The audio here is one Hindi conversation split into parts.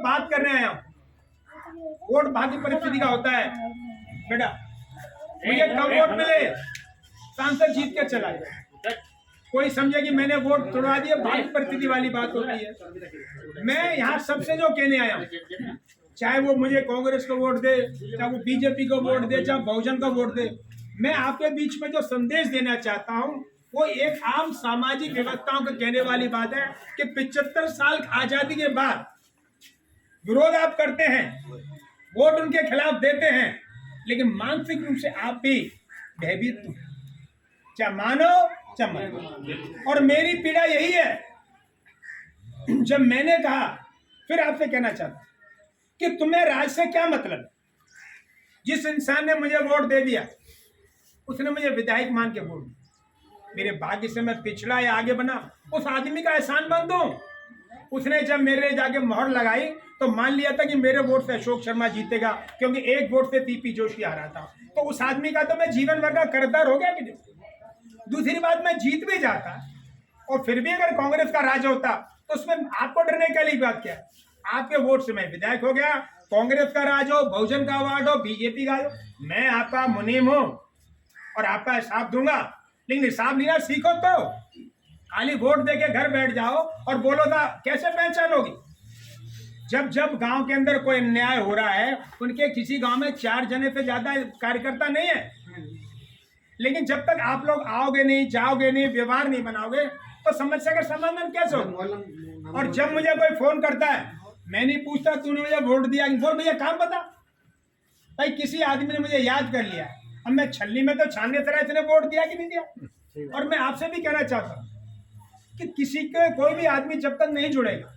बात करने आया हूँ। वोट भाग्य परिस्थिति का होता है बेटा, मुझे कम वोट मिले सांसद जीत के चला जाए, कोई समझे कि मैंने वोट तोड़ा दिया, भाग्य परिस्थिति वाली बात होती है। मैं यहाँ सबसे जो कहने आया हूँ, चाहे वो मुझे कांग्रेस को वोट दे, चाहे वो बीजेपी को वोट दे, चाहे बहुजन को वोट दे, मैं आपके बीच में जो संदेश देना चाहता हूँ वो एक आम सामाजिक व्यवस्थाओं को कहने वाली बात है कि 75 साल आजादी के बाद विरोध आप करते हैं, वोट उनके खिलाफ देते हैं, लेकिन मानसिक रूप से आप भी भयभीत हो, चाहे मानो चाहे मत। और मेरी पीड़ा यही है, जब मैंने कहा, फिर आपसे कहना चाहता कि तुम्हें राज से क्या मतलब। जिस इंसान ने मुझे वोट दे दिया उसने मुझे विधायक मान के वोट दिया, मेरे भाग्य से मैं पिछड़ा या आगे बना, उस आदमी का एहसान बंद हूं। उसने जब मेरे जाके मोहर लगाई तो मान लिया था कि मेरे वोट से अशोक शर्मा जीतेगा, क्योंकि एक वोट से टीपी जोशी आ रहा था। तो उस आदमी का तो मैं जीवन भर का कर्जदार हो गया कि नहीं। दूसरी बात, मैं जीत भी जाता और फिर भी अगर कांग्रेस का राज होता तो उसमें आपको डरने के लिए बात क्या है। आपके वोट से मैं विधायक हो गया, कांग्रेस का राज हो, बहुजन का वार्ड हो, बीजेपी का हो, मैं आपका मुनीम हूं और आपका हिसाब दूंगा। लेकिन हिसाब लेना सीखो, तो खाली वोट देके घर बैठ जाओ और बोलो था, कैसे पहचान होगी। जब जब गांव के अंदर कोई अन्याय हो रहा है, उनके किसी गांव में 4 जने से ज्यादा कार्यकर्ता नहीं है, लेकिन जब तक आप लोग आओगे नहीं, जाओगे नहीं, व्यवहार नहीं बनाओगे तो समस्या का समाधान कैसे होगा। और जब मुझे कोई फोन करता है, मैं नहीं पूछता तूने मुझे वोट दिया, बोल भैया काम बता। भाई किसी आदमी ने मुझे याद कर लिया, अब मैं छलनी में तो छानने तरह इसने वोट दिया कि नहीं दिया। और मैं आपसे भी कहना चाहता हूँ कि किसी के कोई भी आदमी जब तक नहीं जुड़ेगा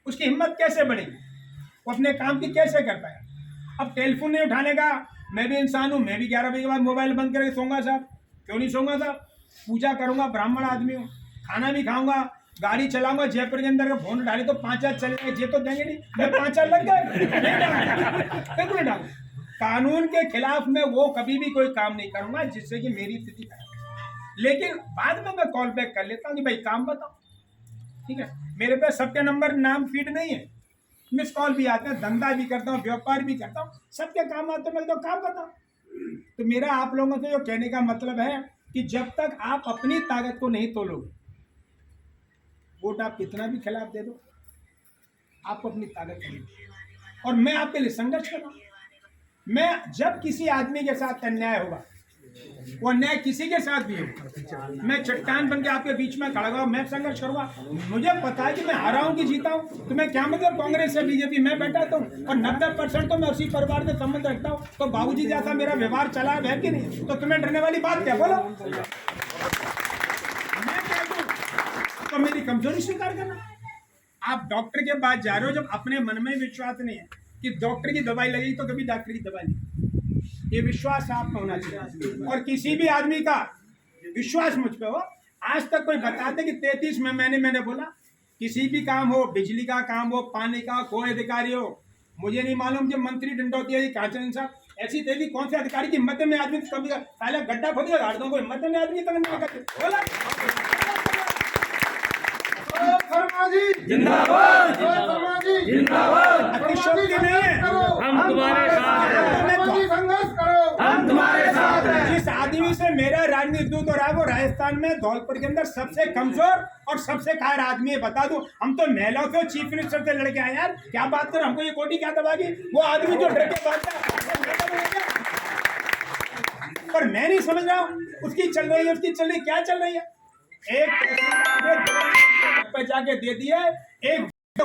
उसकी हिम्मत कैसे बढ़ेगी, वो अपने काम की कैसे कर पाएगा। अब टेलीफोन नहीं उठाने का, मैं भी इंसान हूँ, मैं भी 11 बजे के बाद मोबाइल बंद करके सोऊंगा साहब, क्यों नहीं सोऊंगा साहब। पूजा करूंगा, ब्राह्मण आदमी हूँ, खाना भी खाऊंगा, गाड़ी चलाऊंगा, जयपुर के अंदर फोन डाले तो 5,000 चले गए, तो देंगे नहीं, मैं 5,000 लग गए। कानून के खिलाफ मैं वो कभी भी कोई काम नहीं करूंगा जिससे कि मेरी स्थिति खराब। लेकिन बाद में मैं कॉल बैक कर लेता हूँ कि भाई काम बताओ, ठीक है। मेरे पे सबके नंबर नाम फीड नहीं है, मिस कॉल भी आते हैं, धंधा भी करता हूँ, व्यापार भी करता हूँ, सबके काम आते हैं, मैं तो काम बताओ। तो मेरा आप लोगों से जो कहने का मतलब है कि जब तक आप अपनी ताकत को नहीं तोलोगे, वोट आप कितना भी खिलाफ दे दो, आपको अपनी ताकत नहीं। और मैं आपके लिए संघर्ष कर रहा हूँ। मैं जब किसी आदमी के साथ अन्याय होगा, वो अन्याय किसी के साथ भी होगा, मैं चट्टान बन के आपके बीच में खड़ा हुआ, मैं संघर्ष करूंगा। मुझे पता है कि मैं हारा हूं कि जीता हूं, तो मैं क्या मतलब कांग्रेस से बीजेपी में बैठा तो, और 90% तो मैं उसी परिवार से संबंध रखता हूं। तो बाबूजी जैसा मेरा व्यवहार चला है कि नहीं, तो तुम्हें डरने वाली बात क्या, बोलो। मैं क्या दूं, तो मेरी कमजोरी स्वीकार करना। आप डॉक्टर के पास जा रहे हो जब अपने मन में विश्वास नहीं है कि डॉक्टर की दवाई लगेगी तो कभी डॉक्टर की दवाई नहीं, ये विश्वास आपका होना चाहिए। और किसी भी आदमी का विश्वास मुझ पे हो, आज तक कोई बताते कि 33 में मैंने बोला, किसी भी काम हो, बिजली का काम हो, पानी का, कोई अधिकारी हो, मुझे नहीं मालूम कि मंत्री डंडौतिया कांचन साहब ऐसी देवी कौन से अधिकारी की हिम्मत में आदमी कभी पहले गड्ढा खोद दिया, गाड़ दो, कोई हिम्मत में आदमी बोला। जिंदाबाद जिंदाबाद, अतिशयोक्ति नहीं है, हम तुम्हारे साथ हैं, संघर्ष करो, हम तुम्हारे साथ हैं। जिस आदमी से मेरा राजनीतिक दूत हो रहा है वो राजस्थान में धौलपुर के अंदर सबसे कमजोर और सबसे कायर आदमी है। बता दूं, हम तो महिलाओं से चीफ मिनिस्टर से लड़के आए यार, क्या बात कर, हमको ये कोटी क्या दबागी। वो आदमी जो डर के बात पर मैं नहीं समझ रहा हूँ, उसकी चल रही है, उसकी चल रही, क्या चल रही है। एक पे जाके दे दिया, एक